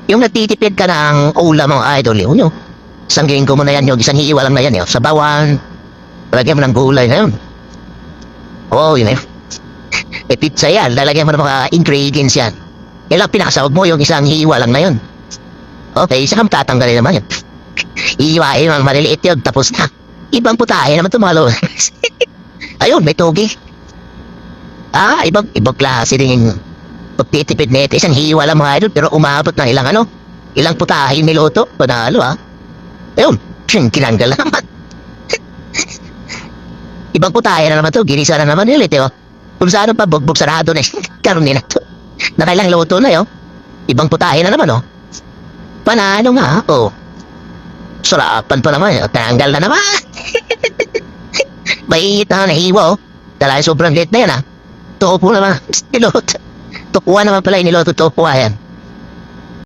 Yung nagtitipid ka ng ulam mo, idol, yun yung isang linggo mo na yan, yung isang hiwa lang na yan, yung sabawan, lagyan mo ng gulay na yun. Oo, yun eh. E pizza yan, lalagyan mo ng mga ingredients yan. Kailang pinakasahog mo yung isang hiwa lang na yun. Okay, isa kang tatanggalin naman yun. Iiwain ang maliliit yun, tapos na. Ibang putahe naman tumalo. Ayun, may togi. Ibang klase din yung pagtitipid nito. Isang hiwa lang mga idol, pero umabot ng ilang putahe niluto. Panalo Ayun, kinanggal na naman. Ibang putahe na naman to, ginisa na naman ulit Kung saan pa, bugbog sarado na karoon na to. Nakailang luto na Ibang putahe na naman Panalo nga Sarapan pa naman tanggal na naman. Mainit na nahiwa Dahil sobrang late na yan Topo naman. Niloto. Tupuan naman pala yung niloto. Topo yan.